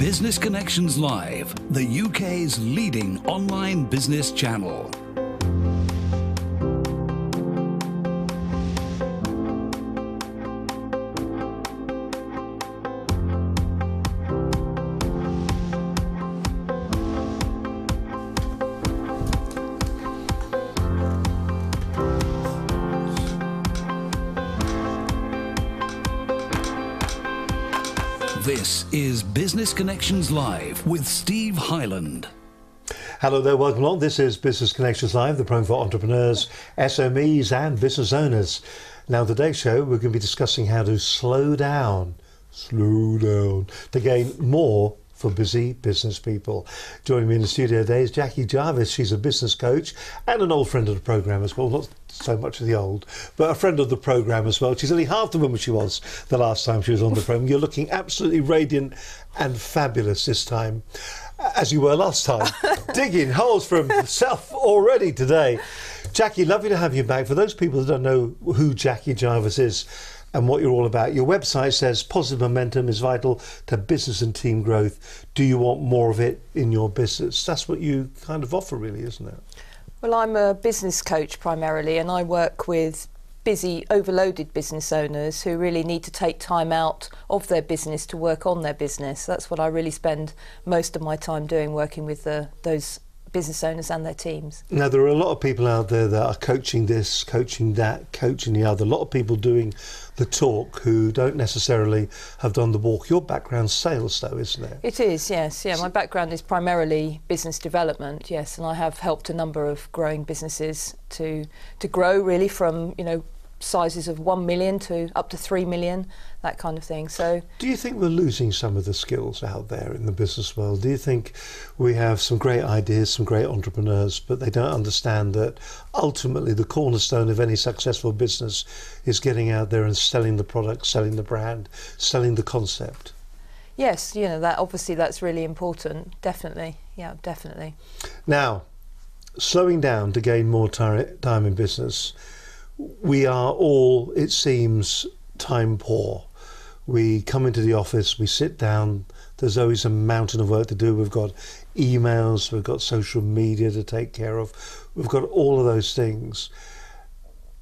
Business Connections Live, the UK's leading online business channel. This is Business Connections Live with Steve Hyland. Hello there, welcome along. This is Business Connections Live, the program for entrepreneurs, SMEs and business owners. Now today's show we're going to be discussing how to slow down to gain more for busy business people. Joining me in the studio today is Jackie Jarvis. She's a business coach and an old friend of the programme as well. Not so much of the old, but a friend of the programme as well. She's only half the woman she was the last time she was on the programme. You're looking absolutely radiant and fabulous this time, as you were last time. Digging holes for himself already today. Jackie, lovely to have you back. For those people that don't know who Jackie Jarvis is and what you're all about, your website says positive momentum is vital to business and team growth. Do you want more of it in your business? That's what you kind of offer, really, isn't it? Well, I'm a business coach primarily, and I work with busy, overloaded business owners who really need to take time out of their business to work on their business. That's what I really spend most of my time doing, working with those business owners and their teams. Now, there are a lot of people out there that are coaching this, coaching that, coaching the other. A lot of people doing the talk who don't necessarily have done the walk. Your background's sales, though, isn't it? It is, yes. Yeah, my background is primarily business development, yes, and I have helped a number of growing businesses to grow really from, you know, sizes of 1 million to up to 3 million, that kind of thing. So, do you think we're losing some of the skills out there in the business world? Do you think we have some great ideas, some great entrepreneurs, but they don't understand that ultimately the cornerstone of any successful business is getting out there and selling the product, selling the brand, selling the concept? Yes, you know, that obviously that's really important. Definitely, yeah, definitely. Now, slowing down to gain more time in business. We are all, it seems, time poor. We come into the office, we sit down, there's always a mountain of work to do. We've got emails, we've got social media to take care of, we've got all of those things.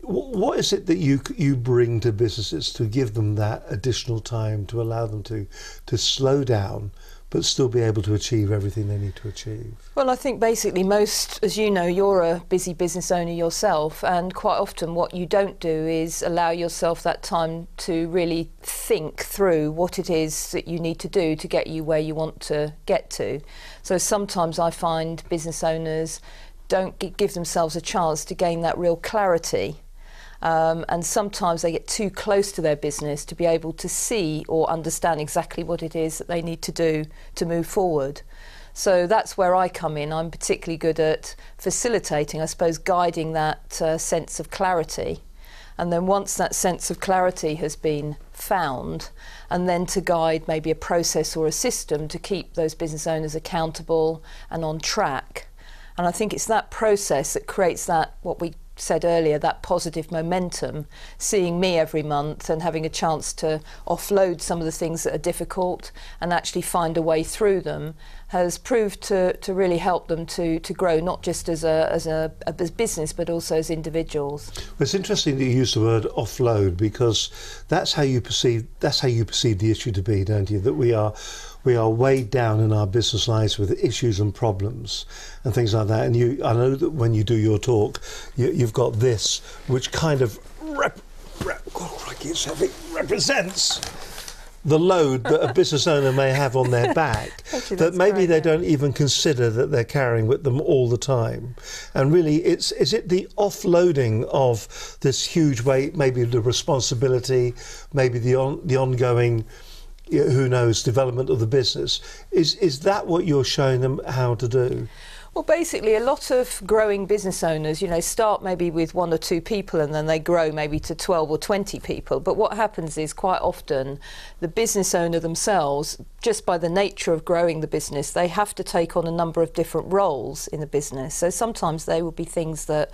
What is it that you bring to businesses to give them that additional time, to allow them to slow down but still be able to achieve everything they need to achieve? Well, I think basically most, as you know, you're a busy business owner yourself, and quite often what you don't do is allow yourself that time to really think through what it is that you need to do to get you where you want to get to. So sometimes I find business owners don't give themselves a chance to gain that real clarity. And sometimes they get too close to their business to be able to see or understand exactly what it is that they need to do to move forward. So that's where I come in. I'm particularly good at facilitating, I suppose, guiding that sense of clarity. And then once that sense of clarity has been found, and then to guide maybe a process or a system to keep those business owners accountable and on track. And I think it's that process that creates that, what we said earlier, that positive momentum, seeing me every month and having a chance to offload some of the things that are difficult and actually find a way through them has proved to really help them to grow, not just as a business but also as individuals. Well, it's interesting that you use the word offload, because that's how you perceive the issue to be, don't you? That we are weighed down in our business lives with issues and problems and things like that. And I know that when you do your talk, you've got this, which kind of represents the load that a business owner may have on their back. Actually, that maybe great, they don't even consider that they're carrying with them all the time. And really, is it the offloading of this huge weight, maybe the responsibility, maybe the ongoing, who knows, development of the business? Is that what you're showing them how to do? Well, basically, a lot of growing business owners, you know, start maybe with 1 or 2 people and then they grow maybe to 12 or 20 people. But what happens is quite often the business owner themselves, just by the nature of growing the business, they have to take on a number of different roles in the business. So sometimes they will be things that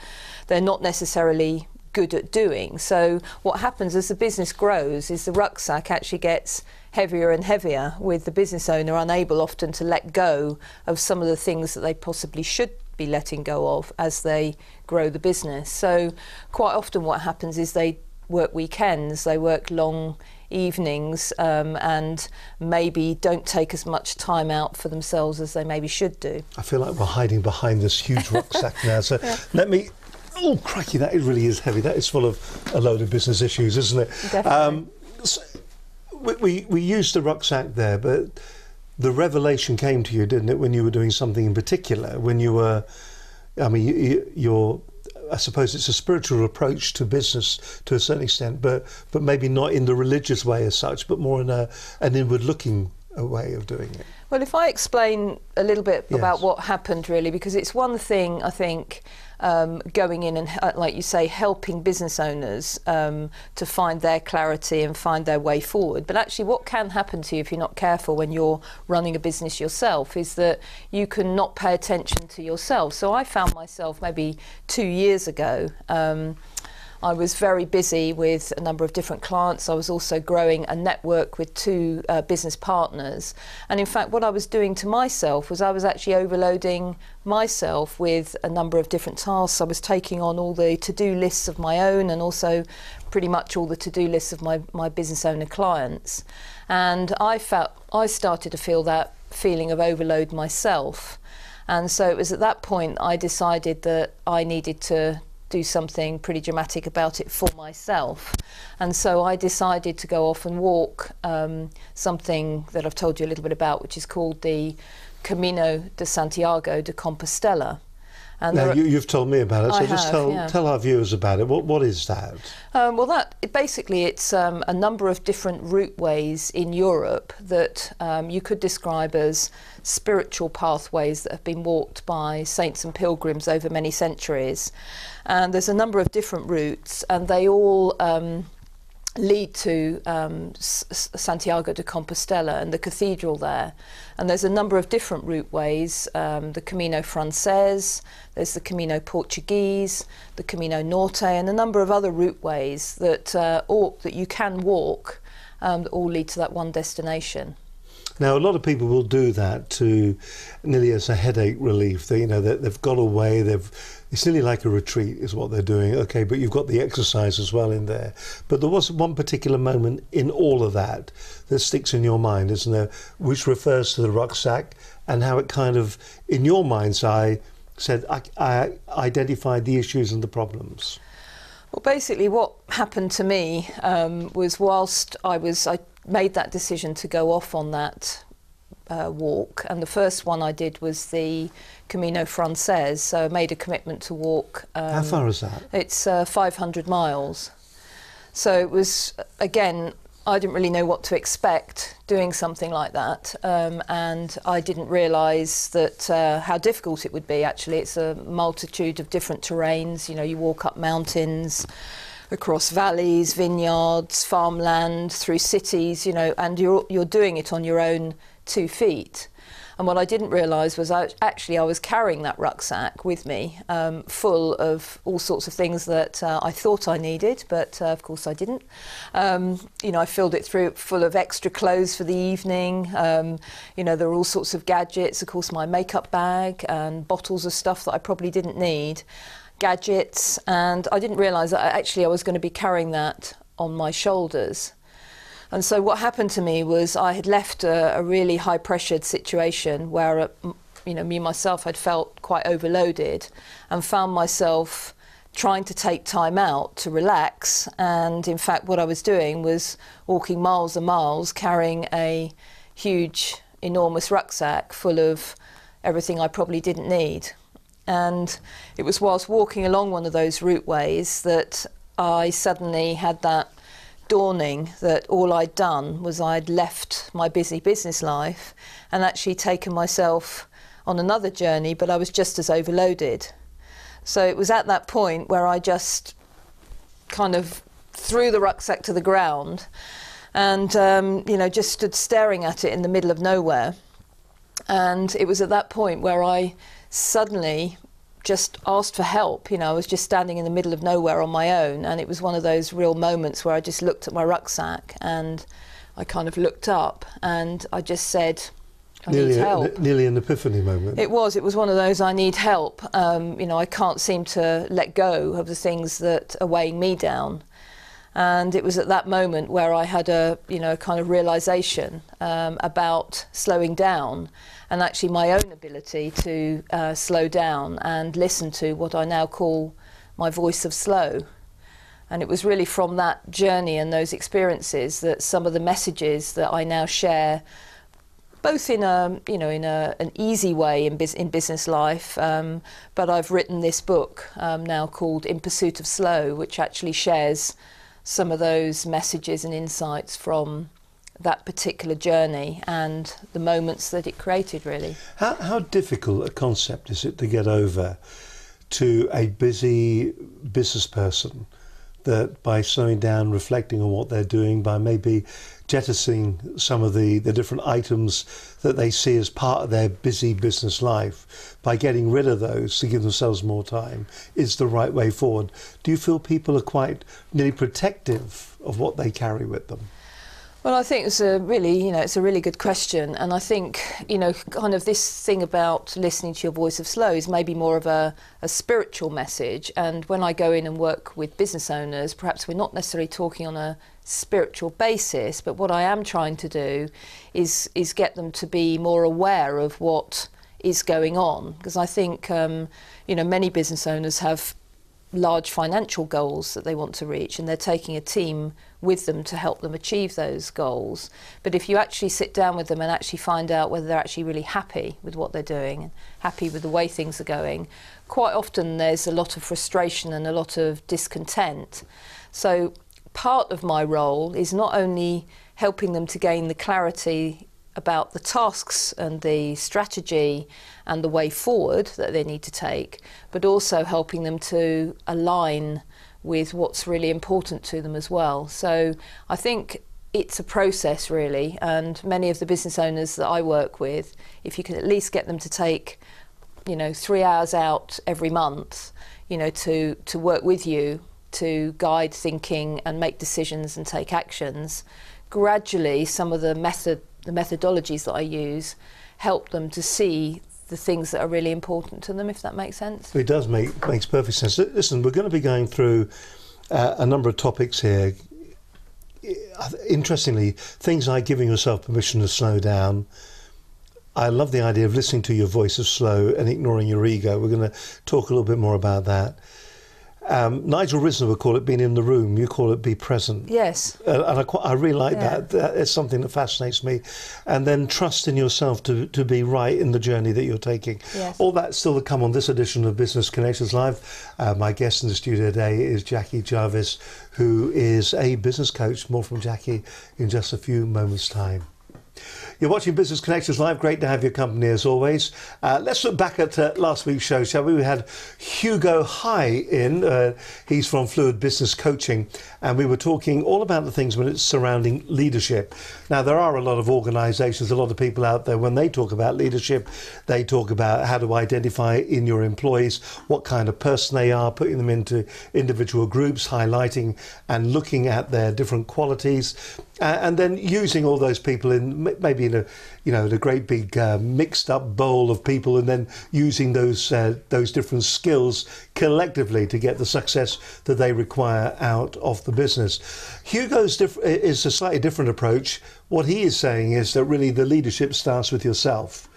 they're not necessarily good at doing. So what happens as the business grows is the rucksack actually gets heavier and heavier, with the business owner unable often to let go of some of the things that they possibly should be letting go of as they grow the business. So quite often what happens is they work weekends, they work long evenings, and maybe don't take as much time out for themselves as they maybe should do. I feel like we're hiding behind this huge rucksack now. So let me. Oh, crikey! That really is heavy. That is full of a load of business issues, isn't it? Definitely. So we used the rucksack there, but the revelation came to you, didn't it, when you were doing something in particular? When you were, I mean, you're. I suppose it's a spiritual approach to business to a certain extent, but maybe not in the religious way as such, but more in an inward-looking way of doing it. Well, if I explain a little bit Yes. about what happened, really, because it's one thing, I think, going in and, like you say, helping business owners to find their clarity and find their way forward. But actually what can happen to you if you're not careful when you're running a business yourself is that you can not pay attention to yourself. So I found myself maybe 2 years ago, I was very busy with a number of different clients. I was also growing a network with 2 business partners. And in fact, what I was doing to myself was I was actually overloading myself with a number of different tasks. I was taking on all the to-do lists of my own and also pretty much all the to-do lists of my business owner clients. And I started to feel that feeling of overload myself. And so it was at that point I decided that I needed to do something pretty dramatic about it for myself. And so I decided to go off and walk something that I've told you a little bit about, which is called the Camino de Santiago de Compostela. And Now, you've told me about it, so just yeah. tell our viewers about it. What is that? Well, basically it's a number of different routeways in Europe that you could describe as spiritual pathways that have been walked by saints and pilgrims over many centuries. And there's a number of different routes, and they all lead to Santiago de Compostela and the cathedral there. And there's a number of different routeways, the Camino Frances, there's the Camino Portuguese, the Camino Norte, and a number of other routeways that you can walk that all lead to that one destination. Now, a lot of people will do that to nearly as a headache relief. They've got away. It's nearly like a retreat, is what they're doing. Okay, but you've got the exercise as well in there. But there was one particular moment in all of that that sticks in your mind, isn't there? Which refers to the rucksack and how it kind of, in your mind's eye, said I identified the issues and the problems. Well, basically, what happened to me was whilst I made that decision to go off on that walk, and the first one I did was the Camino Frances, so I made a commitment to walk. How far is that? It's 500 miles. So it was, again, I didn't really know what to expect doing something like that, and I didn't realise that how difficult it would be. Actually, it's a multitude of different terrains. You walk up mountains, across valleys, vineyards, farmland, through cities, and you're doing it on your own 2 feet. And what I didn't realise was I was carrying that rucksack with me, full of all sorts of things that I thought I needed, but of course I didn't. I filled it full of extra clothes for the evening. There were all sorts of gadgets, of course my makeup bag and bottles of stuff that I probably didn't need, gadgets, and I didn't realise that I was going to be carrying that on my shoulders. And so what happened to me was I had left a really high-pressured situation where, me myself had felt quite overloaded and found myself trying to take time out to relax. And in fact, what I was doing was walking miles and miles, carrying a huge, enormous rucksack full of everything I probably didn't need. And it was whilst walking along one of those routeways that I suddenly had that dawning that all I'd done was I'd left my busy business life and actually taken myself on another journey, but I was just as overloaded. So it was at that point where I just kind of threw the rucksack to the ground and just stood staring at it in the middle of nowhere. And it was at that point where I suddenly just asked for help. I was just standing in the middle of nowhere on my own, and it was one of those real moments where I just looked at my rucksack and I kind of looked up and I just said, I need help. Nearly an epiphany moment. It was one of those, I need help. You know, I can't seem to let go of the things that are weighing me down. And it was at that moment where I had a, you know, kind of realisation about slowing down and actually my own ability to slow down and listen to what I now call my voice of slow. And it was really from that journey and those experiences that some of the messages that I now share, both in a, you know, in an easy way in business life, but I've written this book now called In Pursuit of Slow, which actually shares some of those messages and insights from that particular journey and the moments that it created, really. How difficult a concept is it to get over to a busy business person, that by slowing down, reflecting on what they're doing, by maybe jettisoning some of the different items that they see as part of their busy business life, by getting rid of those to give themselves more time, is the right way forward? Do you feel people are quite nearly protective of what they carry with them? Well, I think it's a really, you know, it's a really good question. And I think, you know, kind of this thing about listening to your voice of slow is maybe more of a spiritual message. And when I go in and work with business owners, perhaps we're not necessarily talking on a spiritual basis, but what I am trying to do is get them to be more aware of what is going on. Because I think, you know, many business owners have large financial goals that they want to reach, and they're taking a team with them to help them achieve those goals. But if you actually sit down with them and actually find out whether they're actually really happy with what they're doing and happy with the way things are going, quite often there's a lot of frustration and a lot of discontent. So part of my role is not only helping them to gain the clarity about the tasks and the strategy and the way forward that they need to take, but also helping them to align with what's really important to them as well. So I think it's a process, really, and many of the business owners that I work with, if you can at least get them to take, you know, 3 hours out every month, you know, to work with you, to guide thinking and make decisions and take actions, gradually some of the methodologies that I use help them to see the things that are really important to them, if that makes sense. It does makes perfect sense. Listen, we're going to be going through a number of topics here. Interestingly, things like giving yourself permission to slow down. I love the idea of listening to your voice of slow and ignoring your ego. We're going to talk a little bit more about that. Nigel Risner would call it being in the room. You call it be present. Yes. And I really like that. It's something that fascinates me. And then trust in yourself to be right in the journey that you're taking. Yes. All that's still to come on this edition of Business Connections Live. My guest in the studio today is Jackie Jarvis, who is a business coach. More from Jackie in just a few moments' time. You're watching Business Connections Live. Great to have your company as always. Let's look back at last week's show, shall we? We had Hugo High in. He's from Fluid Business Coaching, and we were talking all about the things when it's surrounding leadership. Now, there are a lot of organisations, a lot of people out there, when they talk about leadership, they talk about how to identify in your employees what kind of person they are, putting them into individual groups, highlighting and looking at their different qualities, and then using all those people in maybe in a great big mixed up bowl of people, and then using those different skills collectively to get the success that they require out of the business. Hugo's is a slightly different approach. What he is saying is that really the leadership starts with yourself.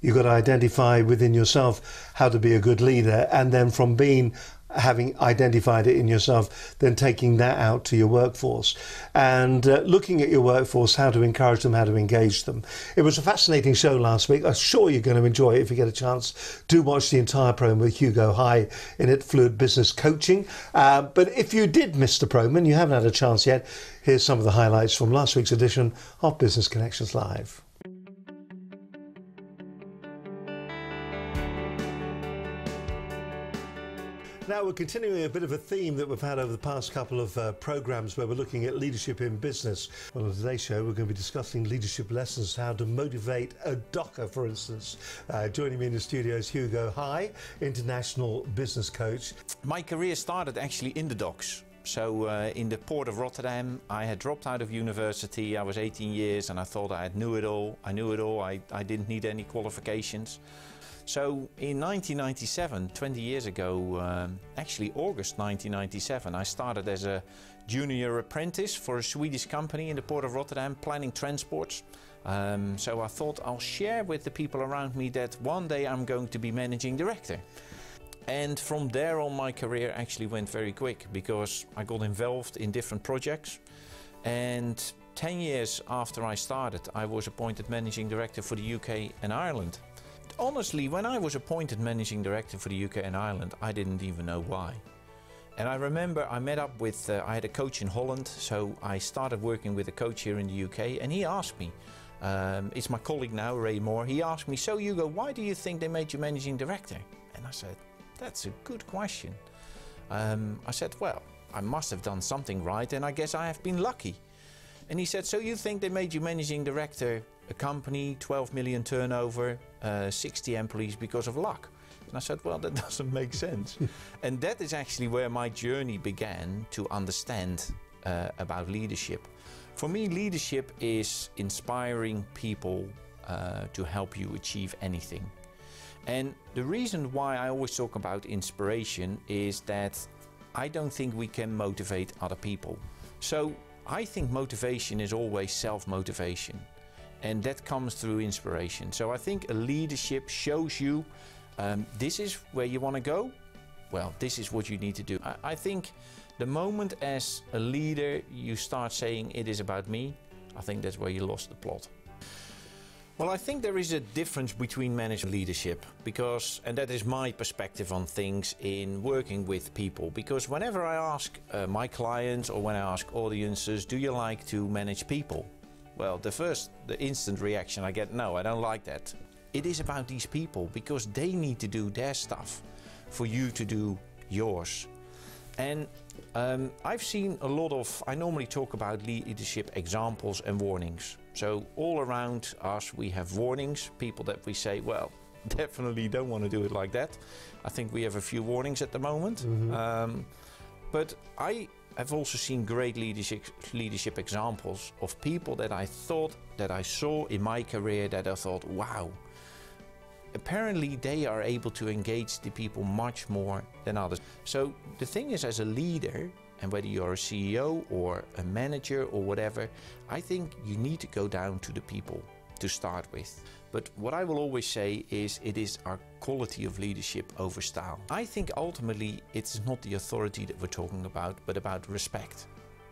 You've got to identify within yourself how to be a good leader, and then from having identified it in yourself, then taking that out to your workforce and looking at your workforce, how to encourage them, how to engage them. It was a fascinating show last week. I'm sure you're going to enjoy it if you get a chance. Do watch the entire program with Hugo High in it, Fluid Business Coaching. But if you did miss the program and you haven't had a chance yet, here's some of the highlights from last week's edition of Business Connections Live. Now we're continuing a bit of a theme that we've had over the past couple of programmes where we're looking at leadership in business. Well, on today's show we're going to be discussing leadership lessons, how to motivate a docker, for instance. Joining me in the studio is Hugo High, international business coach. My career started actually in the docks. So in the port of Rotterdam, I had dropped out of university. I was 18 years and I thought I knew it all. I didn't need any qualifications. So in 1997, 20 years ago, actually August 1997, I started as a junior apprentice for a Swedish company in the port of Rotterdam, planning transports. So I thought I'll share with the people around me that one day I'm going to be managing director. And from there on, my career actually went very quick because I got involved in different projects. And 10 years after I started, I was appointed managing director for the UK and Ireland. Honestly, when I was appointed managing director for the UK and Ireland, I didn't even know why. And I remember I met up with, I had a coach in Holland, so I started working with a coach here in the UK, and he asked me, it's my colleague now, Ray Moore, he asked me, so Hugo, why do you think they made you managing director? And I said, that's a good question. I said, well, I must have done something right, and I guess I have been lucky. And he said, so you think they made you managing director, a company, 12 million turnover, 60 employees because of luck? And I said, well, that doesn't make sense. And that is actually where my journey began to understand about leadership. For me, leadership is inspiring people to help you achieve anything. And the reason why I always talk about inspiration is that I don't think we can motivate other people. So I think motivation is always self-motivation, and that comes through inspiration. So I think a leadership shows you this is where you want to go. Well, this is what you need to do. I think the moment as a leader you start saying it is about me, I think that's where you lost the plot. Well, I think there is a difference between management and leadership because, and that is my perspective on things in working with people, because whenever I ask my clients or when I ask audiences, do you like to manage people? Well, the instant reaction I get, no, I don't like that. It is about these people because they need to do their stuff for you to do yours. And I've seen a lot of, I normally talk about leadership examples and warnings. So all around us we have warnings, people that we say, well, definitely don't want to do it like that. I think we have a few warnings at the moment. But I have also seen great leadership examples of people that I thought, that I saw in my career, that I thought, wow, apparently they are able to engage the people much more than others. So the thing is, as a leader, and whether you're a CEO or a manager or whatever, I think you need to go down to the people to start with. But what I will always say is it is our quality of leadership over style. I think ultimately it's not the authority that we're talking about, but about respect.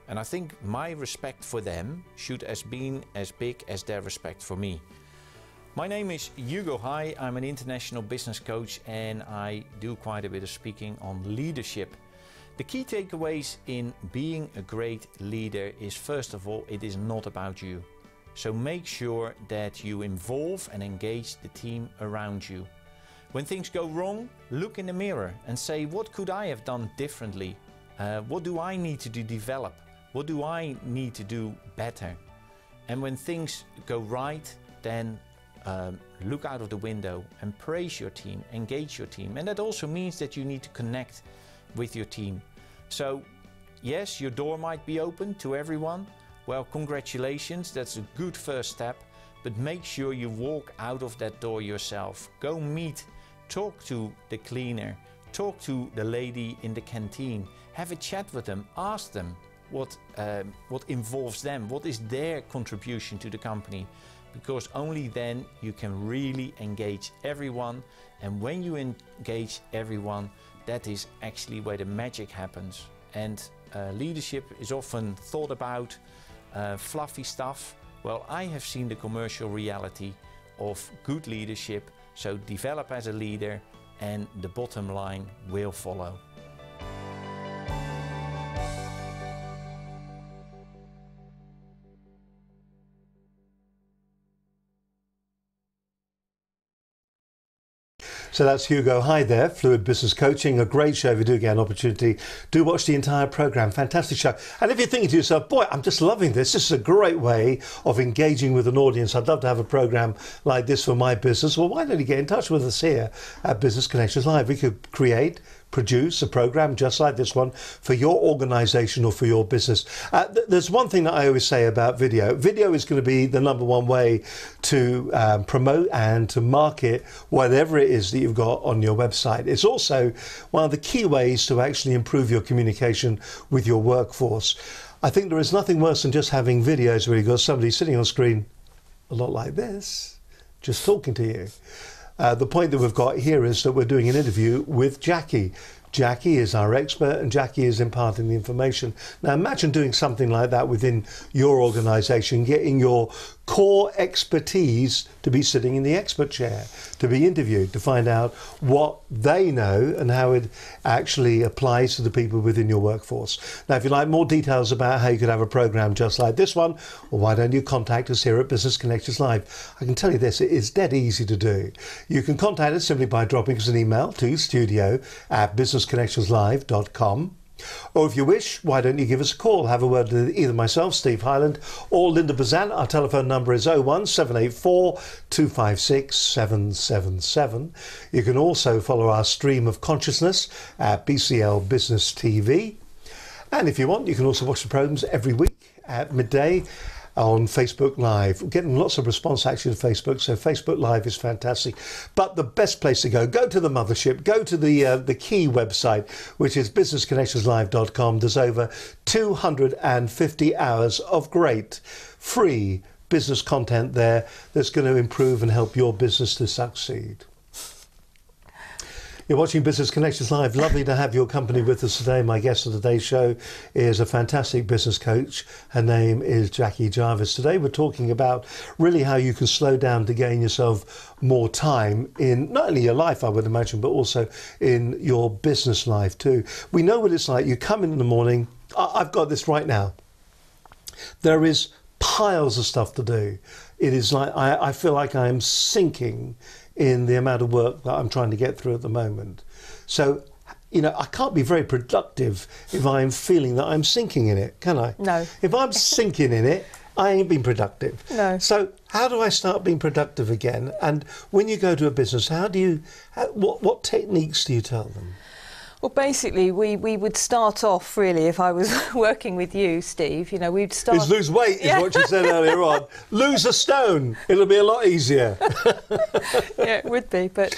And I think my respect for them should have been as big as their respect for me. My name is Hugo Hai. I'm an international business coach and I do quite a bit of speaking on leadership. The key takeaways in being a great leader is, first of all, it is not about you. So make sure that you involve and engage the team around you. When things go wrong, look in the mirror and say, what could I have done differently? What do I need to develop? What do I need to do better? And when things go right, then look out of the window and praise your team, engage your team. And that also means that you need to connect with your team. So yes, your door might be open to everyone. Well, congratulations, that's a good first step, but make sure you walk out of that door yourself. Go meet, talk to the cleaner, talk to the lady in the canteen, have a chat with them, ask them what involves them, what is their contribution to the company, because only then you can really engage everyone. And when you engage everyone, that is actually where the magic happens. And leadership is often thought about fluffy stuff. Well, I have seen the commercial reality of good leadership, so develop as a leader and the bottom line will follow. So that's Hugo Hai there, Fluid Business Coaching. A great show. If you do get an opportunity, do watch the entire programme. Fantastic show. And if you're thinking to yourself, boy, I'm just loving this. This is a great way of engaging with an audience. I'd love to have a programme like this for my business. Well, why don't you get in touch with us here at Business Connections Live? We could create, produce a program just like this one for your organization or for your business. There's one thing that I always say about video. Video is going to be the number one way to promote and to market whatever it is that you've got on your website. It's also one of the key ways to actually improve your communication with your workforce. I think there is nothing worse than just having videos where you've got somebody sitting on screen a lot like this, just talking to you. The point that we've got here is that we're doing an interview with Jackie. Jackie is our expert and Jackie is imparting the information. Now imagine doing something like that within your organisation, getting your core expertise to be sitting in the expert chair, to be interviewed, to find out what they know and how it actually applies to the people within your workforce. Now if you'd like more details about how you could have a programme just like this one, well, why don't you contact us here at Business Connections Live. I can tell you this, it is dead easy to do. You can contact us simply by dropping us an email to studio@businessconnectionslive.com. Or if you wish, why don't you give us a call? Have a word with either myself, Steve Highland, or Linda Bazan. Our telephone number is 01784 256 777. You can also follow our stream of consciousness at BCL Business TV. And if you want, you can also watch the programmes every week at midday on Facebook Live. We're getting lots of response actually to Facebook, so Facebook Live is fantastic. But the best place to go to the mothership, go to the key website, which is businessconnectionslive.com. There's over 250 hours of great free business content there that's going to improve and help your business to succeed. You're watching Business Connections Live. Lovely to have your company with us today. My guest of today's show is a fantastic business coach. Her name is Jackie Jarvis. Today we're talking about really how you can slow down to gain yourself more time in not only your life, I would imagine, but also in your business life too. We know what it's like. You come in the morning. I've got this right now. There is piles of stuff to do. It is like I feel like I'm sinking in the amount of work that I'm trying to get through at the moment. So, you know, I can't be very productive if I'm feeling that I'm sinking in it, can I? No. If I'm sinking in it, I ain't been productive. No. So how do I start being productive again? And when you go to a business, what techniques do you tell them? Well, basically, we would start off, really, if I was working with you, Steve, you know, we'd start... Is lose weight, is what you said earlier on. Lose a stone. It'll be a lot easier. Yeah, it would be, but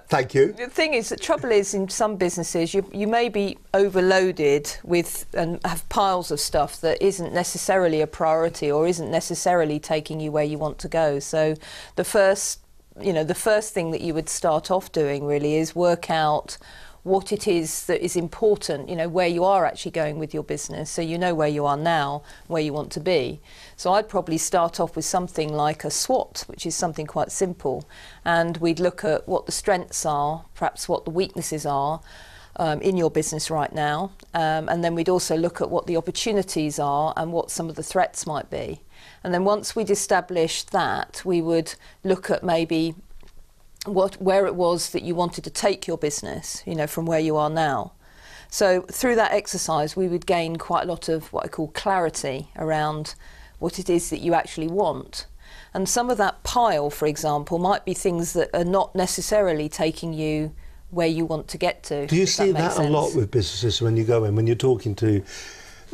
Thank you. The thing is, the trouble is, in some businesses, you may be overloaded with and have piles of stuff that isn't necessarily a priority or isn't necessarily taking you where you want to go. So the first thing that you would start off doing, really, is work out what it is that is important, you know, where you are actually going with your business, so you know where you are now, where you want to be. So I'd probably start off with something like a SWOT, which is something quite simple, and we'd look at what the strengths are, perhaps what the weaknesses are in your business right now, and then we'd also look at what the opportunities are and what some of the threats might be. And then once we'd established that, we would look at maybe where it was that you wanted to take your business, you know, from where you are now. So through that exercise, we would gain quite a lot of what I call clarity around what it is that you actually want. And some of that pile, for example, might be things that are not necessarily taking you where you want to get to. Do you see that a lot with businesses when you go in, when you're talking to...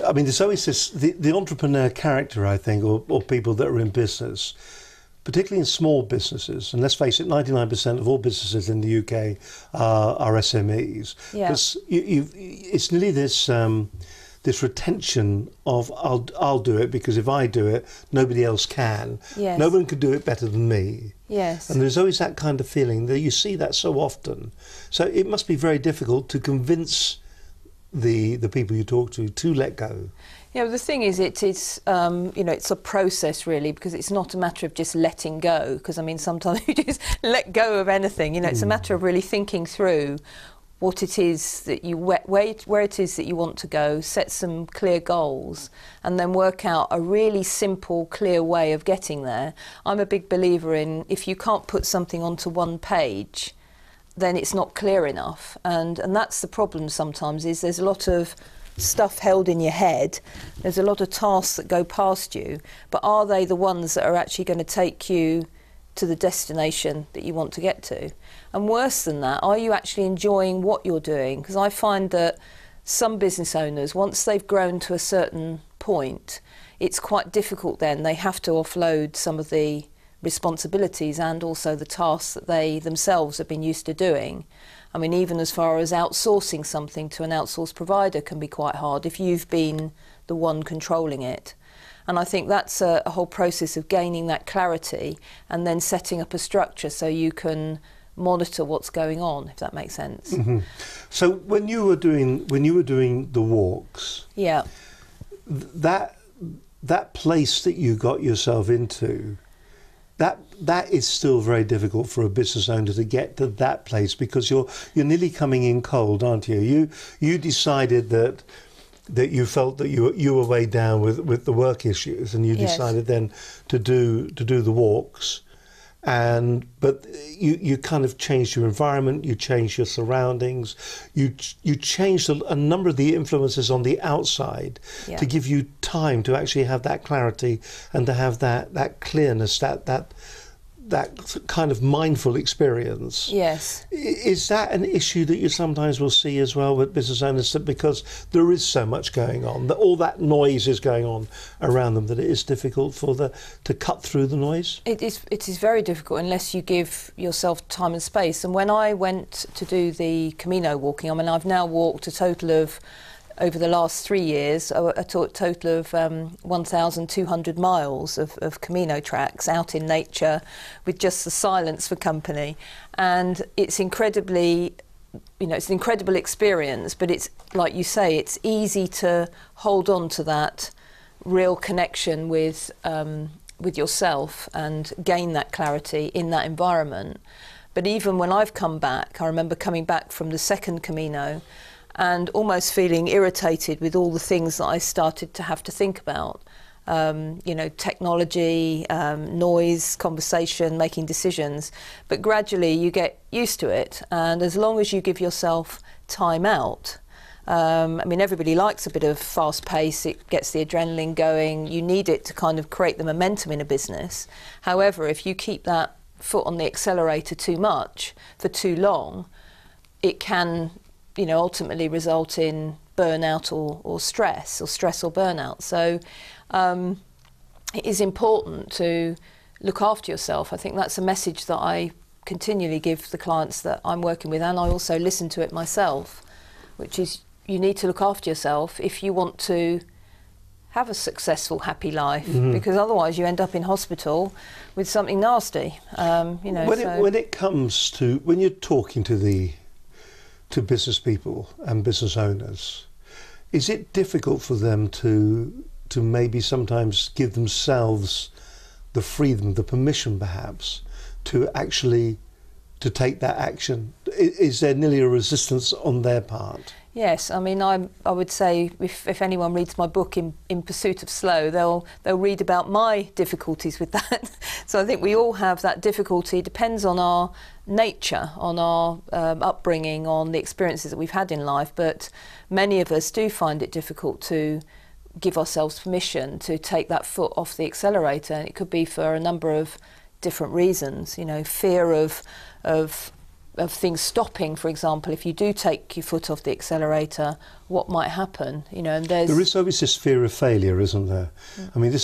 I mean, there's always this, the entrepreneur character, I think, or people that are in business, particularly in small businesses, and let's face it, 99% of all businesses in the UK are SMEs. Yeah. Because it's nearly this this retention of I'll do it because if I do it, nobody else can. Yes. No one can do it better than me. Yes. And there's always that kind of feeling that you see that so often. So it must be very difficult to convince the people you talk to let go. Yeah, well, the thing is, it's a process really, because it's not a matter of just letting go. Because I mean, sometimes you just let go of anything. You know, it's a matter of really thinking through what it is that where it is that you want to go, set some clear goals, and then work out a really simple, clear way of getting there. I'm a big believer in if you can't put something onto one page, then it's not clear enough, and that's the problem sometimes. Is there's a lot of stuff held in your head, there's a lot of tasks that go past you, but are they the ones that are actually going to take you to the destination that you want to get to? And worse than that, are you actually enjoying what you're doing? Because I find that some business owners, once they've grown to a certain point, it's quite difficult then. They have to offload some of the responsibilities and also the tasks that they themselves have been used to doing. I mean, even as far as outsourcing something to an outsourced provider can be quite hard if you've been the one controlling it. And I think that's a whole process of gaining that clarity and then setting up a structure so you can monitor what's going on, if that makes sense. Mm-hmm. So when you were doing the walks, Yeah. that place that you got yourself into, that is still very difficult for a business owner to get to that place, because you're nearly coming in cold, aren't you? You decided that you felt that you were weighed down with the work issues, and you Yes. decided then to do the walks, but you kind of changed your environment, you changed your surroundings, you changed a number of the influences on the outside Yeah. to give you time to actually have that clarity and to have that clearness, that kind of mindful experience. Yes. Is that an issue that you sometimes will see as well with business owners, that because there is so much going on, that all that noise is going on around them, that it is difficult to cut through the noise? It is very difficult unless you give yourself time and space. And when I went to do the Camino walking, I mean, I've now walked a total of, over the last 3 years, a total of 1,200 miles of Camino tracks out in nature with just the silence for company. And it's incredibly, it's an incredible experience, but it's, like you say, it's easy to hold on to that real connection with yourself and gain that clarity in that environment. But even when I've come back, I remember coming back from the second Camino and almost feeling irritated with all the things that I started to have to think about. Technology, noise, conversation, making decisions. But gradually you get used to it, and as long as you give yourself time out, everybody likes a bit of fast pace, it gets the adrenaline going, you need it to kind of create the momentum in a business. However, if you keep that foot on the accelerator too much for too long, it can ultimately result in burnout or stress or burnout. So it is important to look after yourself. I think that's a message that I continually give the clients that I'm working with, and I also listen to it myself, which is you need to look after yourself if you want to have a successful, happy life, because otherwise you end up in hospital with something nasty. When it comes to, when you're talking to business people and business owners, is it difficult for them to maybe sometimes give themselves the freedom, the permission perhaps, to actually to take that action? Is there nearly a resistance on their part? Yes, I mean, I would say if anyone reads my book in Pursuit of Slow, they'll read about my difficulties with that. So I think we all have that difficulty. It depends on our nature, on our upbringing, on the experiences that we've had in life. But many of us do find it difficult to give ourselves permission to take that foot off the accelerator. And it could be for a number of different reasons. Fear of things stopping, for example. If you do take your foot off the accelerator, what might happen? And there is always this fear of failure, isn't there? I mean,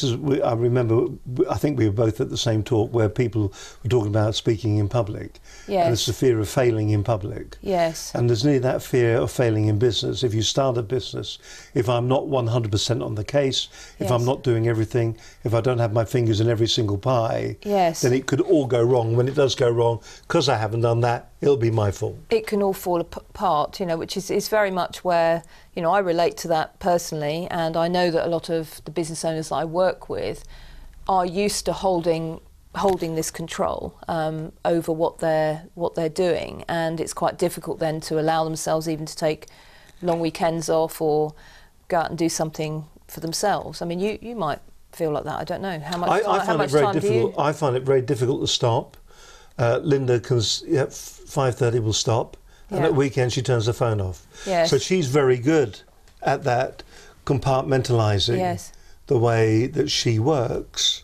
I remember, I think we were both at the same talk where people were talking about speaking in public. Yes. And it's the fear of failing in public. Yes. And there's nearly that fear of failing in business. If you start a business, if I'm not 100% on the case, if Yes. I'm not doing everything, if I don't have my fingers in every single pie, Yes. then it could all go wrong. When it does go wrong, because I haven't done that, it'll be my fault. It can all fall apart, which is very much where, I relate to that personally, and I know that a lot of the business owners that I work with are used to holding this control over what they're doing, and it's quite difficult then to allow themselves even to take long weekends off or go out and do something for themselves. I mean, you might feel like that. I don't know how much. I find it very difficult. I find it very difficult to stop. Linda can 5:30 will stop, and Yeah. at weekends she turns the phone off. Yes. So she's very good at that, compartmentalising Yes. the way that she works.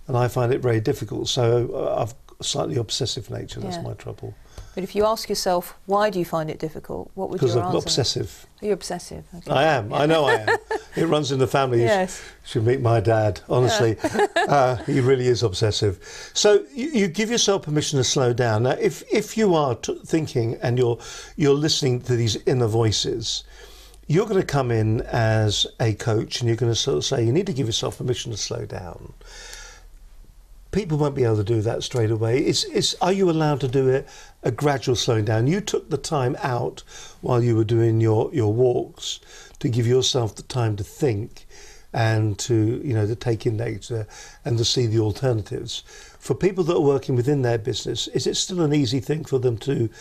and I find it very difficult. So I've a slightly obsessive nature. That's my trouble. But if you ask yourself, why do you find it difficult? What would Because your I'm answer? obsessive. You're obsessive. Okay. I am. I know I am. It runs in the family. Yes. You should meet my dad. Honestly, he really is obsessive. So you give yourself permission to slow down. Now, if you are thinking and you're listening to these inner voices, you're going to come in as a coach and you're going to sort of say you need to give yourself permission to slow down. People won't be able to do that straight away. Are you allowed to do it? A gradual slowing down. You took the time out while you were doing your walks to give yourself the time to think and to take in nature and to see the alternatives. For people that are working within their business, is it still an easy thing for them to?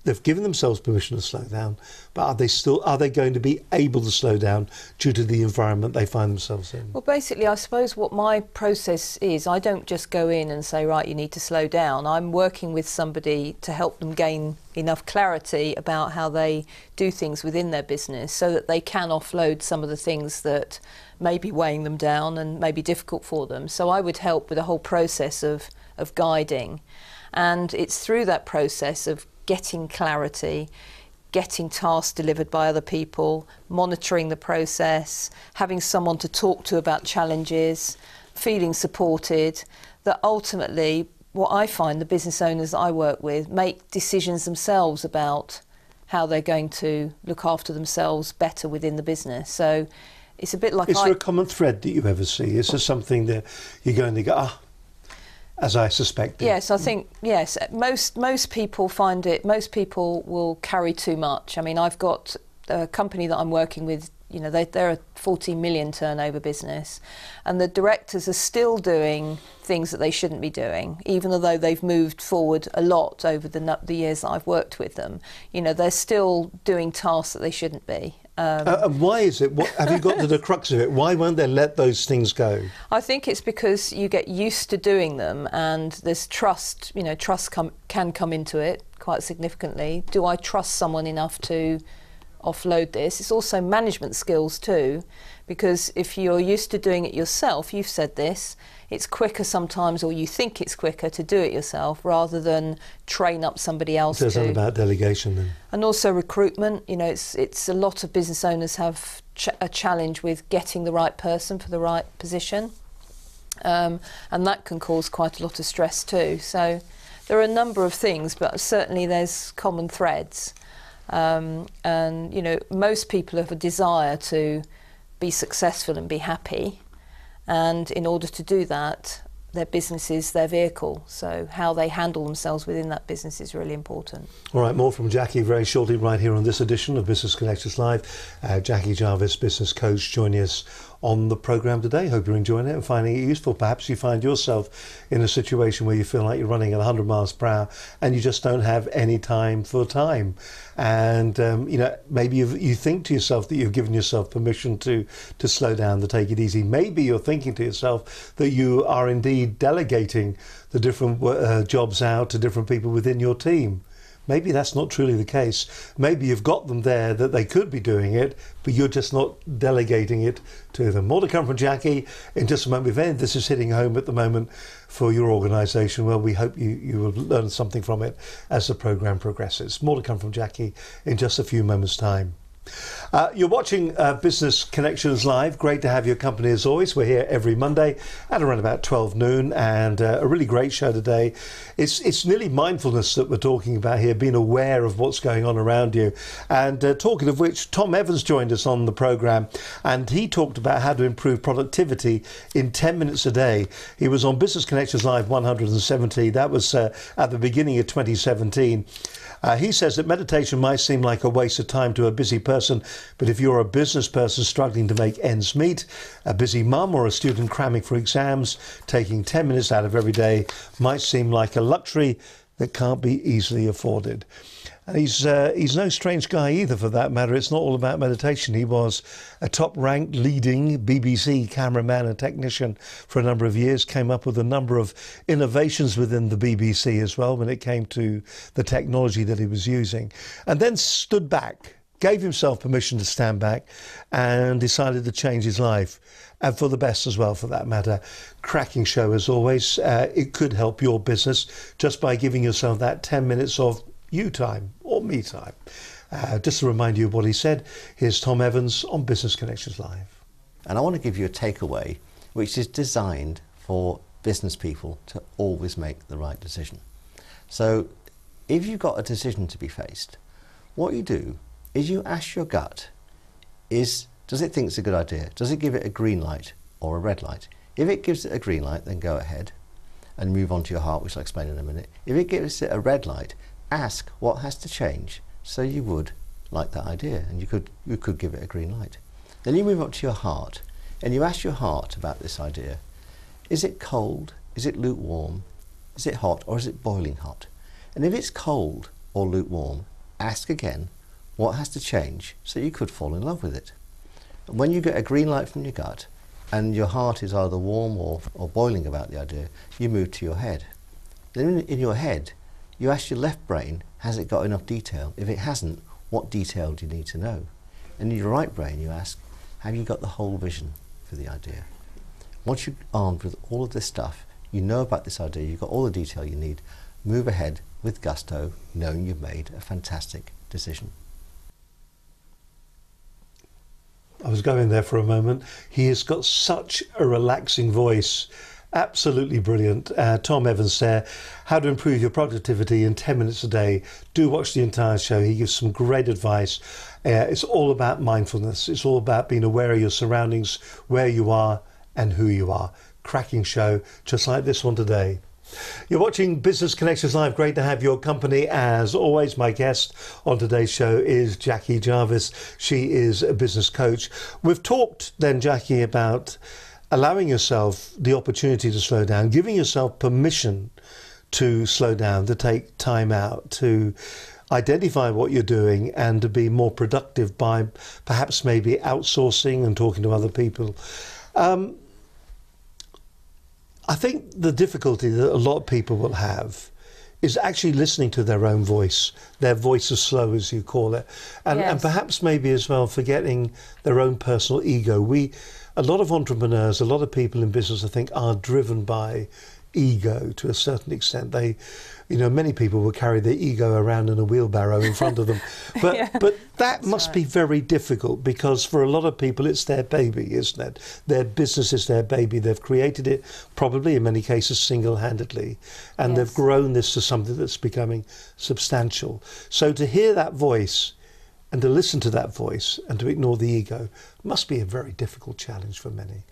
They've given themselves permission to slow down, but are they going to be able to slow down due to the environment they find themselves in? Well, basically, I suppose what my process is, I don't just go in and say, right, you need to slow down. I'm working with somebody to help them gain enough clarity about how they do things within their business so that they can offload some of the things that may be weighing them down and may be difficult for them. So I would help with a whole process of guiding. And it's through that process of getting clarity, getting tasks delivered by other people, monitoring the process, having someone to talk to about challenges, feeling supported, that ultimately what I find the business owners that I work with make decisions themselves about how they're going to look after themselves better within the business. So it's a bit like... Is there a common thread that you ever see? Is there something that you go and you go, as I suspected? Yes, I think, yes. Most people find it, most people will carry too much. I mean, I've got a company that I'm working with, they're a 14 million turnover business, and the directors are still doing things that they shouldn't be doing, even though they've moved forward a lot over the years that I've worked with them. They're still doing tasks that they shouldn't be. And why is it? Have you got to the crux of it? Why won't they let those things go? I think it's because you get used to doing them, and there's trust. Trust can come into it quite significantly. Do I trust someone enough to offload this? It's also management skills too, because if you're used to doing it yourself, you've said this, it's quicker sometimes, or you think it's quicker to do it yourself rather than train up somebody else. So it's not about delegation then. And also recruitment. It's a lot of business owners have a challenge with getting the right person for the right position, and that can cause quite a lot of stress too. So there are a number of things, but certainly there's common threads. And most people have a desire to be successful and be happy, and in order to do that, their business is their vehicle, so how they handle themselves within that business is really important. All right, more from Jackie very shortly right here on this edition of Business Connections Live. Jackie Jarvis, business coach, joining us on the programme today. Hope you're enjoying it and finding it useful. Perhaps you find yourself in a situation where you feel like you're running at 100 miles per hour and you just don't have any time for time. And, maybe you think to yourself that you've given yourself permission to slow down, to take it easy. Maybe you're thinking to yourself that you are indeed delegating the different jobs out to different people within your team. Maybe that's not truly the case. Maybe you've got them there that they could be doing it, but you're just not delegating it to them. More to come from Jackie in just a moment. If this is hitting home at the moment for your organisation, well, we hope you will learn something from it as the programme progresses. More to come from Jackie in just a few moments' time. You're watching Business Connections Live. Great to have your company as always. We're here every Monday at around about 12 noon, and a really great show today. It's nearly mindfulness that we're talking about here, being aware of what's going on around you. And talking of which, Tom Evans joined us on the programme, and he talked about how to improve productivity in 10 minutes a day. He was on Business Connections Live 170. That was at the beginning of 2017. He says that meditation might seem like a waste of time to a busy person, but if you're a business person struggling to make ends meet, a busy mum or a student cramming for exams, taking 10 minutes out of every day might seem like a luxury that can't be easily afforded. And he's no strange guy either, for that matter. It's not all about meditation. He was a top-ranked leading BBC cameraman and technician for a number of years, came up with a number of innovations within the BBC as well when it came to the technology that he was using, and then stood back gave himself permission to stand back and decided to change his life, and for the best as well, for that matter. Cracking show as always. It could help your business just by giving yourself that 10 minutes of you time or me time. Just to remind you of what he said, here's Tom Evans on Business Connections Live. And I want to give you a takeaway which is designed for business people to always make the right decision. So if you've got a decision to be faced, what you do is you ask your gut, does it think it's a good idea? Does it give it a green light or a red light? If it gives it a green light, then go ahead and move on to your heart, which I'll explain in a minute. If it gives it a red light, ask what has to change so you would like that idea, and you could give it a green light. Then you move up to your heart and you ask your heart about this idea. Is it cold? Is it lukewarm? Is it hot, or is it boiling hot? And if it's cold or lukewarm, ask again what has to change so you could fall in love with it. And when you get a green light from your gut and your heart is either warm or boiling about the idea, you move to your head. Then in your head, you ask your left brain, has it got enough detail? If it hasn't, what detail do you need to know? And in your right brain, you ask, have you got the whole vision for the idea? Once you're armed with all of this stuff, you know about this idea, you've got all the detail you need, move ahead with gusto, knowing you've made a fantastic decision. I was going there for a moment. He has got such a relaxing voice. Absolutely brilliant. Tom Evans there. How to improve your productivity in 10 minutes a day. Do watch the entire show. He gives some great advice. It's all about mindfulness. It's all about being aware of your surroundings, where you are and who you are. Cracking show, just like this one today. You're watching Business Connections Live. Great to have your company. As always, my guest on today's show is Jackie Jarvis. She is a business coach. We've talked then, Jackie, about allowing yourself the opportunity to slow down, giving yourself permission to slow down, to take time out, to identify what you're doing and to be more productive by perhaps maybe outsourcing and talking to other people. I think the difficulty that a lot of people will have is actually listening to their own voice, their voice of slow, as you call it, and perhaps maybe as well forgetting their own personal ego. A lot of entrepreneurs, a lot of people in business, I think, are driven by ego to a certain extent. Many people will carry their ego around in a wheelbarrow in front of them. But that must be very difficult, because for a lot of people it's their baby, isn't it? Their business is their baby. They've created it, probably in many cases single-handedly, and they've grown this to something that's becoming substantial. So to hear that voice and to listen to that voice and to ignore the ego must be a very difficult challenge for many.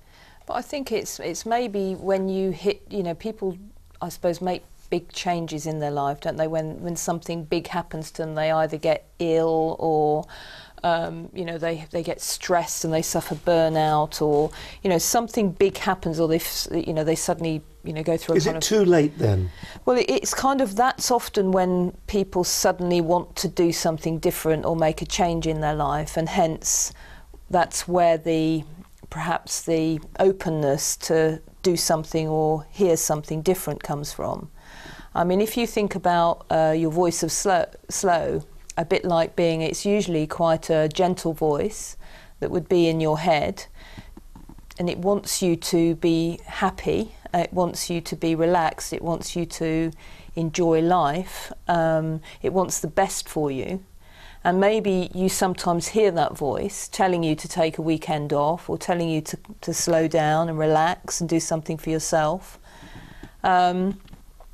But I think it's maybe when you hit, people, I suppose, make big changes in their life, don't they? When something big happens to them, they either get ill or, they get stressed and they suffer burnout, or, something big happens, or they suddenly, go through a Is it too late then? Well, it's kind of, that's often when people suddenly want to do something different or make a change in their life, and hence that's where perhaps the openness to do something or hear something different comes from. I mean, if you think about your voice of slow, a bit like it's usually quite a gentle voice that would be in your head, and it wants you to be happy, it wants you to be relaxed, it wants you to enjoy life, it wants the best for you. And maybe you sometimes hear that voice telling you to take a weekend off, or telling you to slow down and relax and do something for yourself.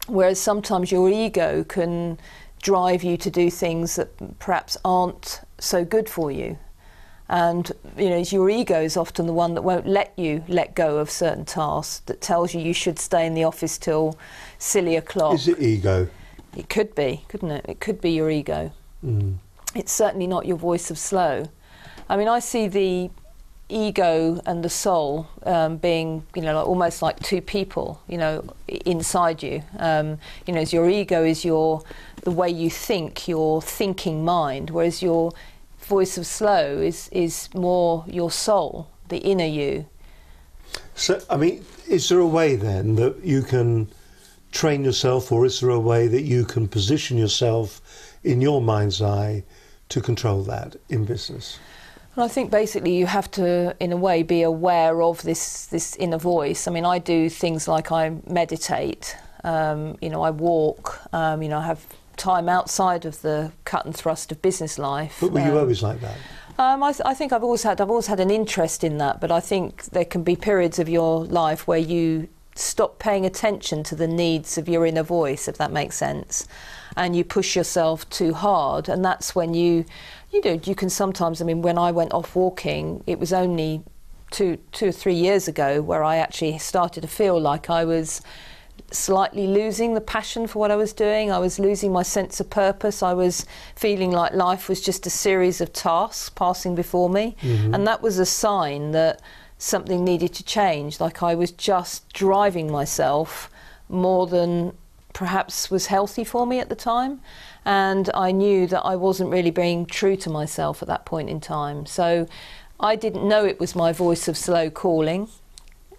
Whereas sometimes your ego can drive you to do things that perhaps aren't so good for you. And your ego is often the one that won't let you let go of certain tasks, that tells you should stay in the office till silly o'clock. Is it ego? It could be, couldn't it? It could be your ego. Mm. It's certainly not your voice of slow. I mean, I see the ego and the soul being, almost like two people, inside you. Your ego is the way you think, your thinking mind, whereas your voice of slow is more your soul, the inner you. So, I mean, is there a way then that you can train yourself, or is there a way that you can position yourself in your mind's eye to control that in business? Well, I think basically you have to, in a way, be aware of this inner voice. I mean, I do things like I meditate, I walk, I have time outside of the cut and thrust of business life. But were you always like that? I think I've always had an interest in that, but I think there can be periods of your life where you stop paying attention to the needs of your inner voice, if that makes sense, and you push yourself too hard, and that's when you can sometimes, I mean, when I went off walking, it was only two or 3 years ago where I actually started to feel like I was slightly losing the passion for what I was doing. I was losing my sense of purpose. I was feeling like life was just a series of tasks passing before me. Mm-hmm. And that was a sign that something needed to change. Like I was just driving myself more than perhaps was healthy for me at the time. And I knew that I wasn't really being true to myself at that point in time. So I didn't know it was my voice of slow calling.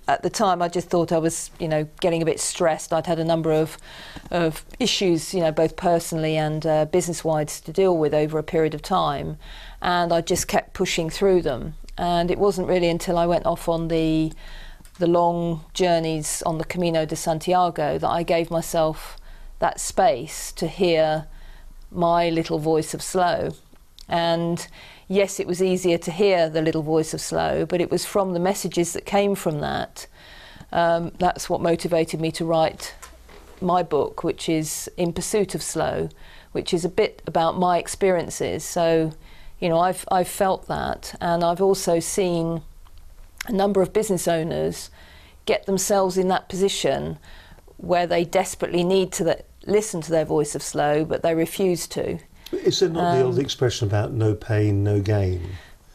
At the time, I just thought I was, getting a bit stressed. I'd had a number of issues, both personally and business-wise to deal with over a period of time. And I just kept pushing through them. And it wasn't really until I went off on the long journeys on the Camino de Santiago that I gave myself that space to hear my little voice of slow. And yes, it was easier to hear the little voice of slow, but it was from the messages that came from that. That's what motivated me to write my book, which is In Pursuit of Slow, which is a bit about my experiences. So, I've felt that, and I've also seen a number of business owners get themselves in that position where they desperately need to listen to their voice of slow, but they refuse to. Is there not the old expression about no pain, no gain?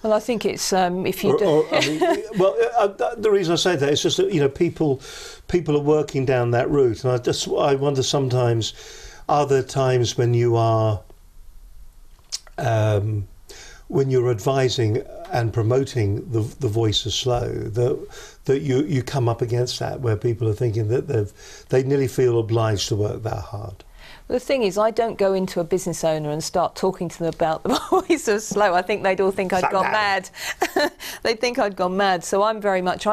Well, I think it's if you do. The reason I say that is just that people are working down that route, and I wonder sometimes, are there times when you are when you're advising and promoting the voice of slow that you come up against that, where people are thinking that they nearly feel obliged to work that hard? The thing is, I don't go into a business owner and start talking to them about the voice of slow. I think they'd all think I'd gone mad. They'd think I'd gone mad. So I've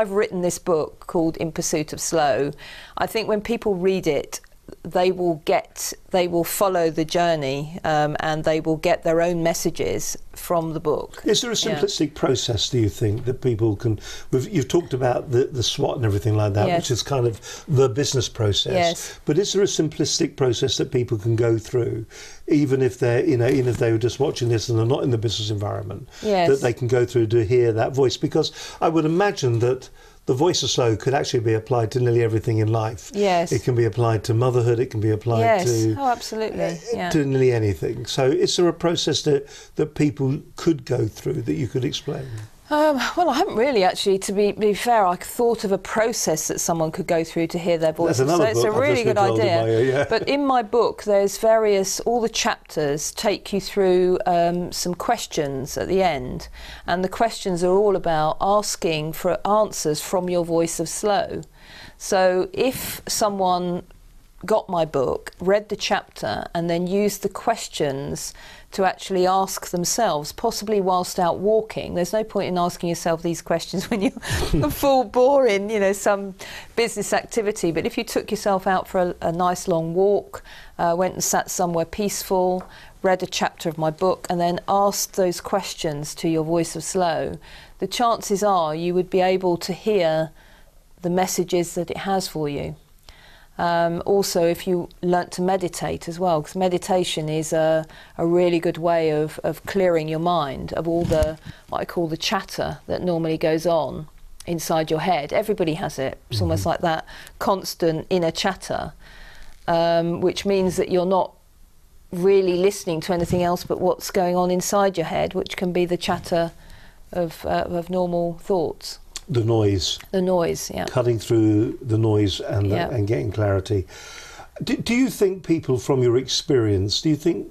written this book called In Pursuit of Slow. I think when people read it, they will follow the journey, and they will get their own messages from the book. Is there a simplistic process, do you think, that people can... You've talked about the SWOT and everything like that, which is kind of the business process. Yes. But is there a simplistic process that people can go through, even if they're, even if they were just watching this and they're not in the business environment, that they can go through to hear that voice? Because I would imagine that the voice of slow could actually be applied to nearly everything in life. Yes. It can be applied to motherhood, it can be applied to... Oh, absolutely. To nearly anything. So is there a process that people could go through that you could explain? Well, I haven't really actually, to be fair. I thought of a process that someone could go through to hear their voice. That's another so it's book a really good idea. Yeah. But in my book, there's all the chapters take you through some questions at the end. And the questions are all about asking for answers from your voice of slow. So if someone got my book, read the chapter, and then used the questions to actually ask themselves, possibly whilst out walking. There's no point in asking yourself these questions when you're full bore in, some business activity. But if you took yourself out for a nice long walk, went and sat somewhere peaceful, read a chapter of my book, and then asked those questions to your voice of slow, the chances are you would be able to hear the messages that it has for you. Also, if you learnt to meditate as well, because meditation is a really good way of clearing your mind of all the, what I call the chatter that normally goes on inside your head. Everybody has it. It's almost like that constant inner chatter, which means that you're not really listening to anything else but what's going on inside your head, which can be the chatter of normal thoughts. The noise. The noise, yeah. Cutting through the noise and getting clarity. Do you think people, from your experience, do you think,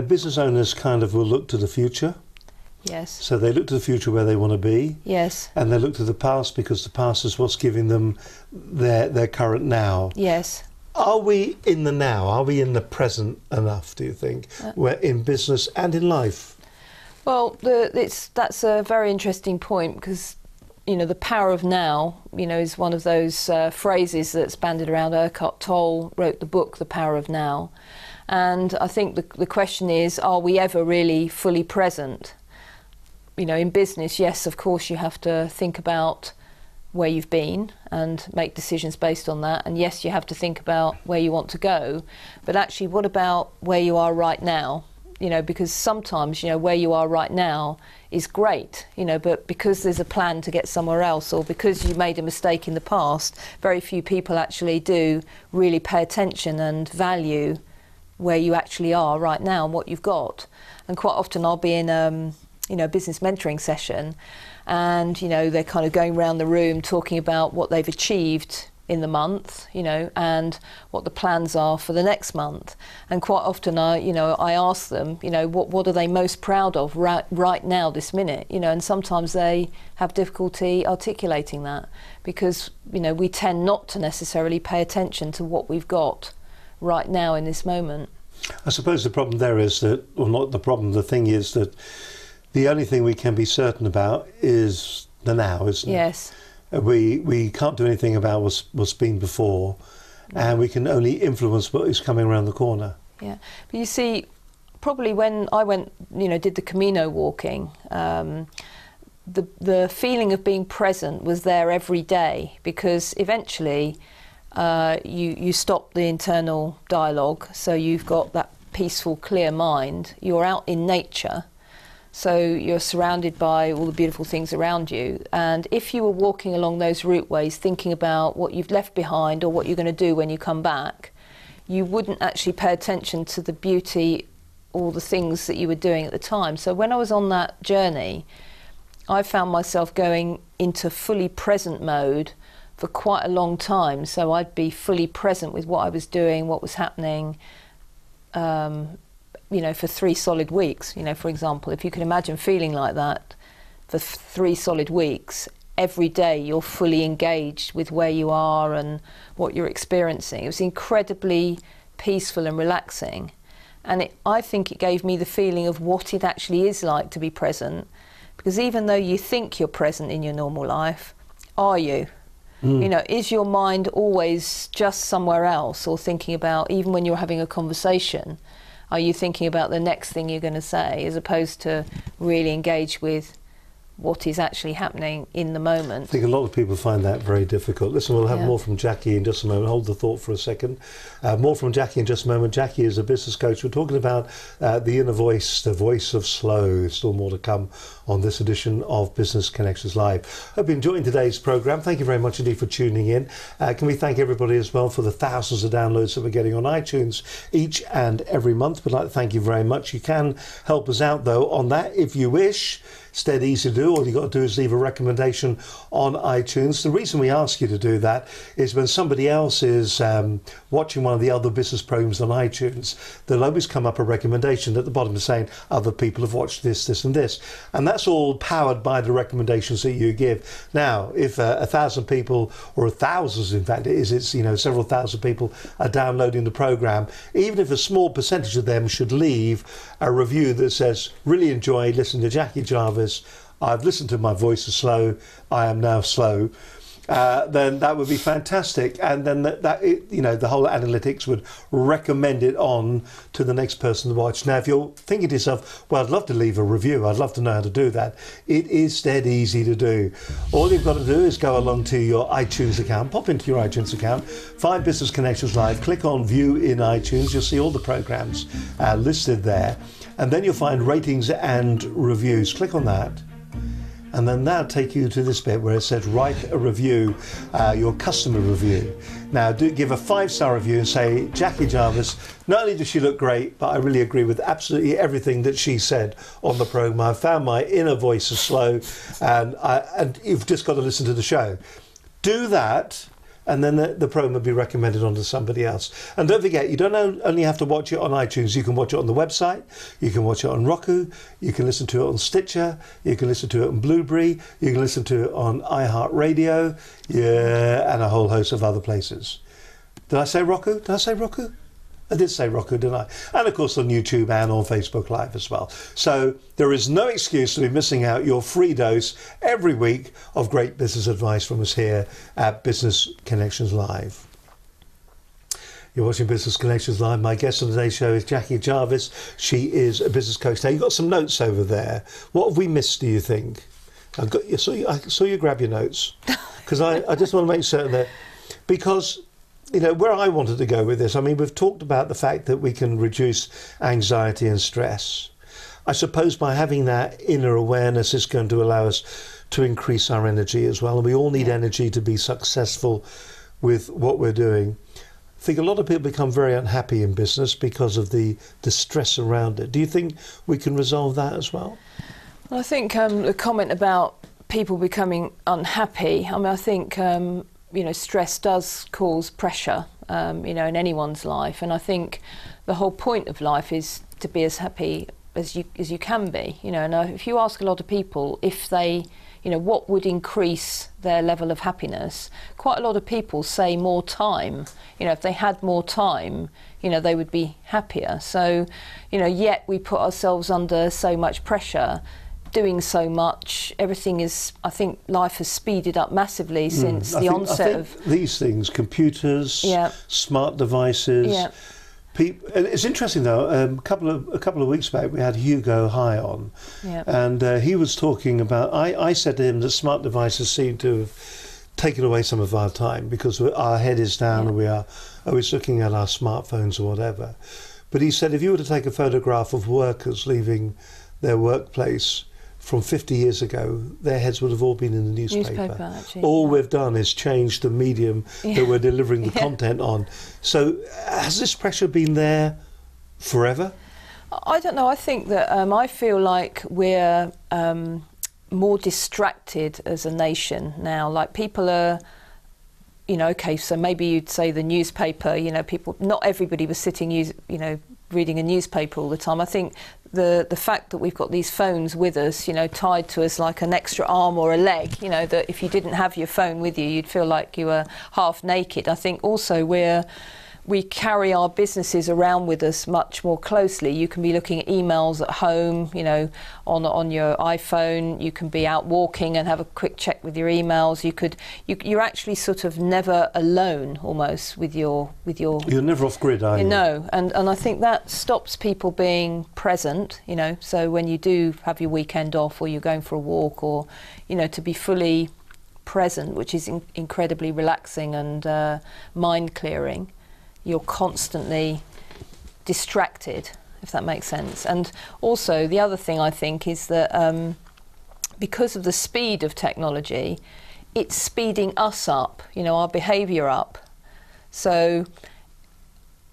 business owners kind of will look to the future? Yes. So they look to the future where they want to be. Yes. And they look to the past because the past is what's giving them their current now. Yes. Are we in the now? Are we in the present enough, do you think? We're in business and in life. Well, that's a very interesting point, because the power of now, is one of those phrases that's bandied around. Eckhart Tolle wrote the book, The Power of Now. And I think the question is, are we ever really fully present? In business, yes, of course, you have to think about where you've been and make decisions based on that. And yes, you have to think about where you want to go. But actually, what about where you are right now? Because sometimes, where you are right now is great, but because there's a plan to get somewhere else, or because you made a mistake in the past, very few people actually do really pay attention and value where you actually are right now and what you've got. And quite often I'll be in a business mentoring session, and they're kind of going around the room talking about what they've achieved in the month, and what the plans are for the next month. And quite often I ask them, what are they most proud of right now, this minute, and sometimes they have difficulty articulating that, because we tend not to necessarily pay attention to what we've got right now in this moment. I suppose the problem there is that, or not the problem, the thing is that the only thing we can be certain about is the now, isn't it? Yes. We can't do anything about what's been before, and we can only influence what is coming around the corner. Yeah, but you see, probably when I went, did the Camino walking, the feeling of being present was there every day, because eventually you stop the internal dialogue, so you've got that peaceful, clear mind. You're out in nature. So you're surrounded by all the beautiful things around you. And if you were walking along those routeways thinking about what you've left behind or what you're going to do when you come back, you wouldn't actually pay attention to the beauty or the things that you were doing at the time. So when I was on that journey, I found myself going into fully present mode for quite a long time. So I'd be fully present with what I was doing, what was happening, for 3 solid weeks, for example. If you can imagine feeling like that for 3 solid weeks, every day you're fully engaged with where you are and what you're experiencing. It was incredibly peaceful and relaxing. And I think it gave me the feeling of what it actually is like to be present. Because even though you think you're present in your normal life, are you? Is your mind always just somewhere else, or thinking about, even when you're having a conversation, are you thinking about the next thing you're going to say, as opposed to really engage with what is actually happening in the moment? I think a lot of people find that very difficult. Listen, we'll have more from Jackie in just a moment. Hold the thought for a second. More from Jackie in just a moment. Jackie is a business coach. We're talking about the inner voice, the voice of slow. Still more to come on this edition of Business Connections Live. Hope you're enjoying today's programme. Thank you very much indeed for tuning in. Can we thank everybody as well for the thousands of downloads that we're getting on iTunes each and every month. We'd like to thank you very much. You can help us out though on that if you wish. It's dead easy to do. All you've got to do is leave a recommendation on iTunes. The reason we ask you to do that is when somebody else is watching one of the other business programs on iTunes, there'll always come up a recommendation at the bottom saying other people have watched this, this and this. And that's all powered by the recommendations that you give. Now, if 1,000 people, or thousands in fact it's several thousand people are downloading the program, even if a small percentage of them should leave a review that says, really enjoyed listening to Jackie Jarvis, I've listened to My Voice is Slow, I am now slow, then that would be fantastic. And then the whole analytics would recommend it on to the next person to watch. Now, if you're thinking to yourself, well, I'd love to leave a review, I'd love to know how to do that, it is dead easy to do. All you've got to do is go along to your iTunes account, pop into your iTunes account, find Business Connections Live, click on View in iTunes, you'll see all the programs listed there. And then you'll find ratings and reviews. Click on that. And then that'll take you to this bit where it says write a review, your customer review. Now do give a 5-star review and say, Jackie Jarvis, not only does she look great, but I really agree with absolutely everything that she said on the programme. I found my inner voice is slow, and you've just got to listen to the show. Do that. And then the program will be recommended on to somebody else. And don't forget, you don't only have to watch it on iTunes. You can watch it on the website. You can watch it on Roku. You can listen to it on Stitcher. You can listen to it on Blueberry. You can listen to it on iHeartRadio. And a whole host of other places. Did I say Roku? Did I say Roku? I did say Roku, didn't I? And of course on YouTube and on Facebook Live as well. So there is no excuse to be missing out your free dose every week of great business advice from us here at Business Connections Live. You're watching Business Connections Live. My guest on today's show is Jackie Jarvis. She is a business coach. Now, you've got some notes over there. What have we missed, do you think? I saw you grab your notes, because I just want to make certain that, because, you know, where I wanted to go with this, I mean, we've talked about the fact that we can reduce anxiety and stress. I suppose by having that inner awareness is going to allow us to increase our energy as well. And we all need energy to be successful with what we're doing. I think a lot of people become very unhappy in business because of the stress around it. Do you think we can resolve that as well? Well, I think the comment about people becoming unhappy, I mean, I think, you know, stress does cause pressure, you know, in anyone's life. And I think the whole point of life is to be as happy as you can be, you know. And if you ask a lot of people if they, you know, what would increase their level of happiness, quite a lot of people say more time. You know, if they had more time, you know, they would be happier. So, you know, yet we put ourselves under so much pressure, doing so much. Everything is, I think life has speeded up massively since the onset of these things, computers, smart devices. And it's interesting though, a couple of weeks back we had Hugo High on, and he was talking about, I said to him that smart devices seem to have taken away some of our time, because our head is down and we are always looking at our smartphones or whatever. But he said if you were to take a photograph of workers leaving their workplace from 50 years ago, their heads would have all been in the newspaper. Actually, all we've done is change the medium that we're delivering the content on. So has this pressure been there forever? I don't know. I think that I feel like we're more distracted as a nation now. Like people are, you know, okay, so maybe you'd say the newspaper, you know, people, not everybody was sitting, you know, reading a newspaper all the time. I think the fact that we've got these phones with us, you know, tied to us like an extra arm or a leg, you know, that if you didn't have your phone with you, you'd feel like you were half naked. I think also we carry our businesses around with us much more closely. You can be looking at emails at home, you know, on your iPhone. You can be out walking and have a quick check with your emails. You're actually sort of never alone almost with your. You're never off grid, are you? No, and I think that stops people being present. You know, so when you do have your weekend off, or you're going for a walk, or, you know, to be fully present, which is incredibly relaxing and mind clearing. You're constantly distracted, if that makes sense. And also the other thing I think is that because of the speed of technology, it's speeding us up, you know, our behaviour up. So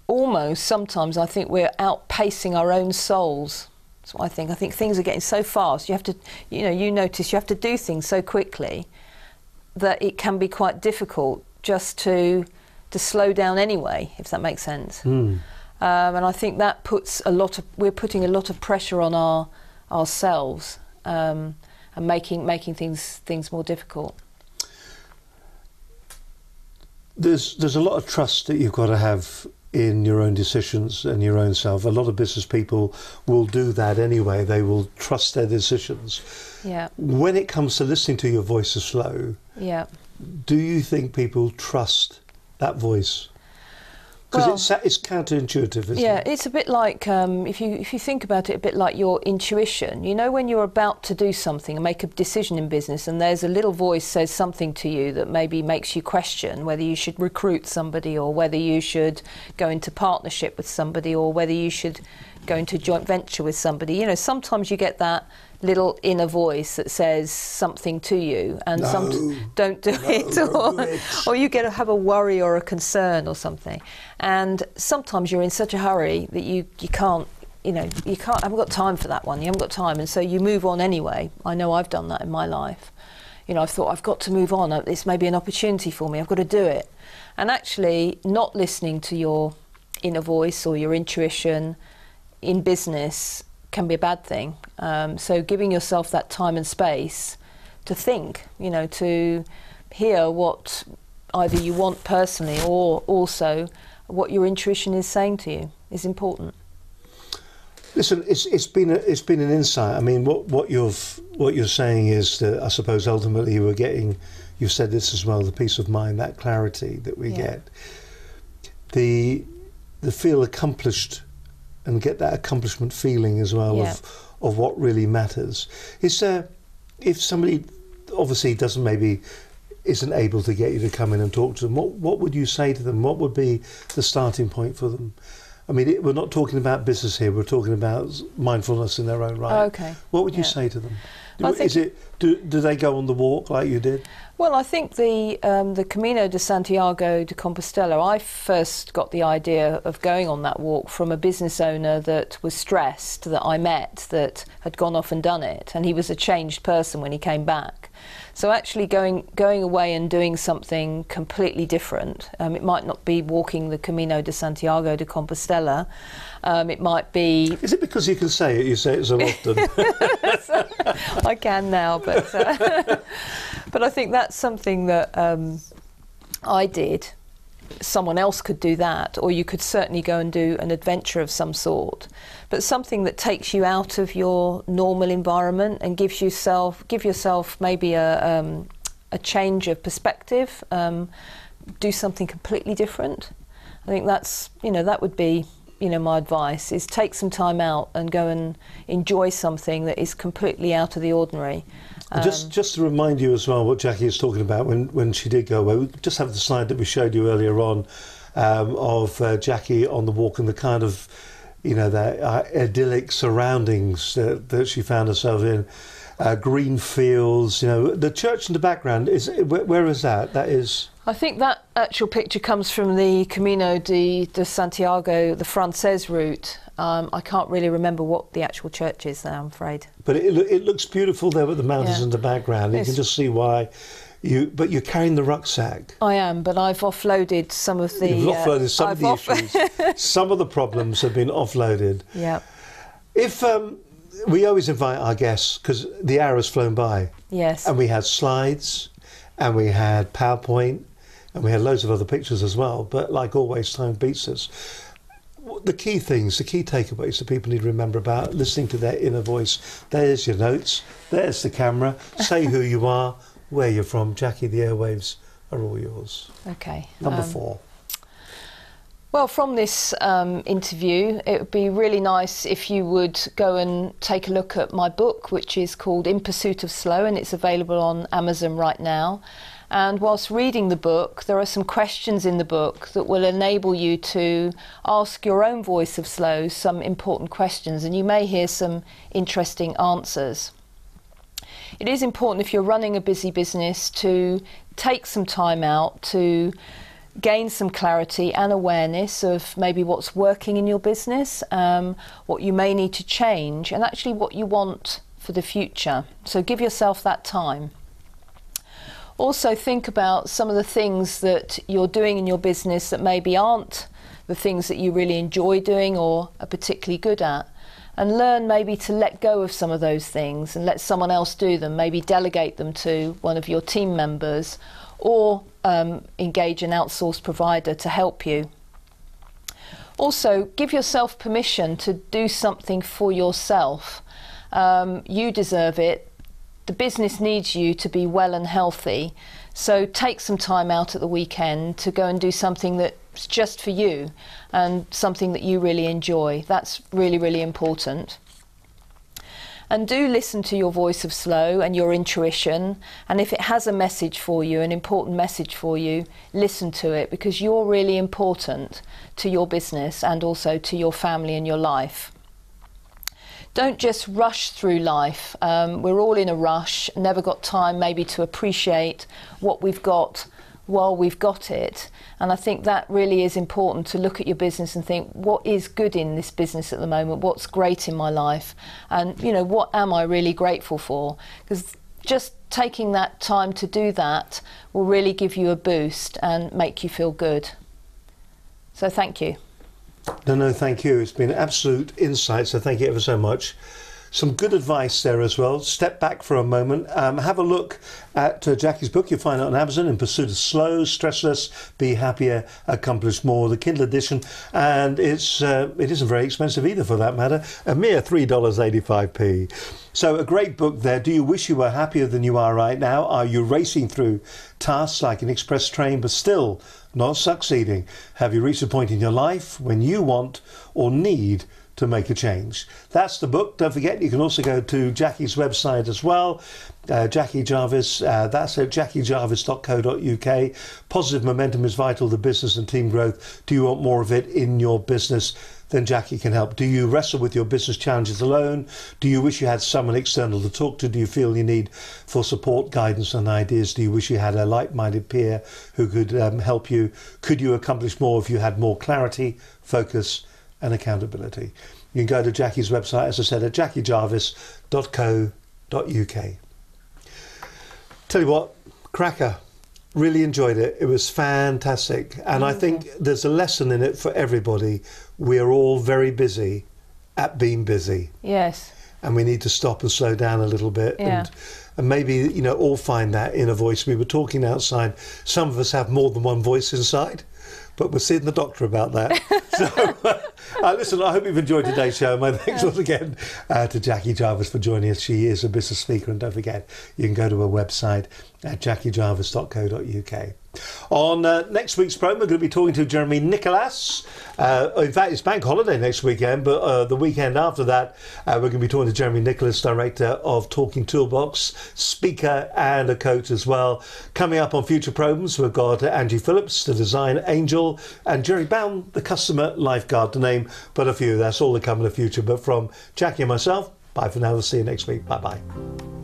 almost sometimes I think we're outpacing our own souls. That's what I think. I think things are getting so fast. You have to, you know, you notice you have to do things so quickly that it can be quite difficult just to slow down anyway, if that makes sense. And I think that puts we're putting a lot of pressure on ourselves, and making things more difficult. There's a lot of trust that you've got to have in your own decisions and your own self. A lot of business people will do that anyway. They will trust their decisions. When it comes to listening to your voice is slow, do you think people trust that voice? Because it's counterintuitive, isn't it? It's a bit like, if you think about it, a bit like your intuition. You know, when you're about to do something and make a decision in business, and there's a little voice says something to you that maybe makes you question whether you should recruit somebody, or whether you should go into partnership with somebody, or whether you should go into joint venture with somebody. You know, sometimes you get that little inner voice that says something to you, and don't do it, or you get to have a worry or a concern or something. And sometimes you're in such a hurry that you can't, you know, I haven't got time for that one. You haven't got time, and so you move on anyway. I know I've done that in my life. You know, I've thought I've got to move on. This may be an opportunity for me. I've got to do it. And actually, not listening to your inner voice or your intuition in business can be a bad thing. So giving yourself that time and space to think, you know, to hear what either you want personally or also what your intuition is saying to you is important. Listen, it's been an insight. I mean, what you're saying is that I suppose ultimately you've said this as well, the peace of mind, that clarity that we get, the feel accomplished, and get that accomplishment feeling as well of what really matters. Is there, if somebody obviously isn't able to get you to come in and talk to them, what would you say to them? What would be the starting point for them? I mean, we're not talking about business here. We're talking about mindfulness in their own right. Okay. What would you say to them? I Do they go on the walk like you did? Well, I think the Camino de Santiago de Compostela, I first got the idea of going on that walk from a business owner that was stressed, that I met, that had gone off and done it, and he was a changed person when he came back. So actually going away and doing something completely different, it might not be walking the Camino de Santiago de Compostela, it might be... Is it because you can say it, you say it so often? I can now, but but I think that's something that I did. Someone else could do that, or you could certainly go and do an adventure of some sort, but something that takes you out of your normal environment and give yourself maybe a change of perspective, do something completely different. I think that's, that would be, my advice, is take some time out and go and enjoy something that is completely out of the ordinary. Just to remind you as well what Jackie is talking about when she did go away, we just have the slide that we showed you earlier on of Jackie on the walk and the kind of, the idyllic surroundings that she found herself in. Green fields, the church in the background, where is that? That is... I think that actual picture comes from the Camino de Santiago, the Frances route. I can't really remember what the actual church is there, I'm afraid. But it looks beautiful there with the mountains in the background. You can just see why. But you're carrying the rucksack. I am, but I've offloaded some of the... You've offloaded some of the issues. Some of the problems have been offloaded. Yeah. If we always invite our guests, because the hour has flown by. Yes. And we had slides, and we had PowerPoint, and we had loads of other pictures as well. But like always, time beats us. The key things, the key takeaways that people need to remember about listening to their inner voice. There's your notes. There's the camera. Say who you are, where you're from. Jackie, the airwaves are all yours. Okay. Number 4. Well, from this interview, it would be really nice if you would go and take a look at my book, which is called In Pursuit of Slow, and it's available on Amazon right now. And whilst reading the book, there are some questions in the book that will enable you to ask your own voice of slow some important questions, and you may hear some interesting answers. It is important, if you're running a busy business, to take some time out to gain some clarity and awareness of maybe what's working in your business, what you may need to change, and actually what you want for the future. So give yourself that time. Also think about some of the things that you're doing in your business that maybe aren't the things that you really enjoy doing or are particularly good at, and learn maybe to let go of some of those things and let someone else do them, maybe delegate them to one of your team members, or engage an outsourced provider to help you. Also, give yourself permission to do something for yourself. You deserve it. The business needs you to be well and healthy. So take some time out at the weekend to go and do something that's just for you and something that you really enjoy. That's really, really important. And do listen to your voice of slow and your intuition. And if it has a message for you, an important message for you, listen to it, because you're really important to your business and also to your family and your life. Don't just rush through life. We're all in a rush, never got time maybe to appreciate what we've got while we've got it. And I think that really is important, to look at your business and think, what is good in this business at the moment? What's great in my life? And, what am I really grateful for? Because just taking that time to do that will really give you a boost and make you feel good. So thank you. No, thank you. It's been absolute insight, so thank you ever so much. some good advice there as well. Step back for a moment. Have a look at Jackie's book. You'll find it on Amazon, In Pursuit of Slow, Stressless, Be Happier, Accomplish More, the Kindle edition. And it isn't very expensive either, for that matter. A mere $3.85p. So a great book there. Do you wish you were happier than you are right now? Are you racing through tasks like an express train but still not succeeding? Have you reached a point in your life when you want or need to make a change? That's the book. Don't forget, you can also go to Jackie's website as well, Jackie Jarvis. That's at jackiejarvis.co.uk. Positive momentum is vital to business and team growth. Do you want more of it in your business? Then Jackie can help. Do you wrestle with your business challenges alone? Do you wish you had someone external to talk to? Do you feel you need for support, guidance and ideas? Do you wish you had a like-minded peer who could help you? Could you accomplish more if you had more clarity, focus and accountability? You can go to Jackie's website, as I said, at jackiejarvis.co.uk. Tell you what, cracker. Really enjoyed it. It was fantastic. And I think there's a lesson in it for everybody. We are all very busy at being busy. Yes. And we need to stop and slow down a little bit. Yeah. And maybe, you know, all find that inner voice. We were talking outside. Some of us have more than one voice inside, but we're seeing the doctor about that. So, listen, I hope you've enjoyed today's show. My thanks once again to Jackie Jarvis for joining us. She is a business speaker, and don't forget, you can go to her website at jackiejarvis.co.uk. On next week's programme, we're going to be talking to Jeremy Nicholas. In fact, it's bank holiday next weekend, but the weekend after that, we're going to be talking to Jeremy Nicholas, director of Talking Toolbox, speaker and a coach as well. Coming up on future programmes, we've got Angie Phillips, the design angel, and Jerry Bound, the customer lifeguard, to name but a few. That's all to come in the future. But from Jackie and myself, bye for now. We'll see you next week. Bye-bye.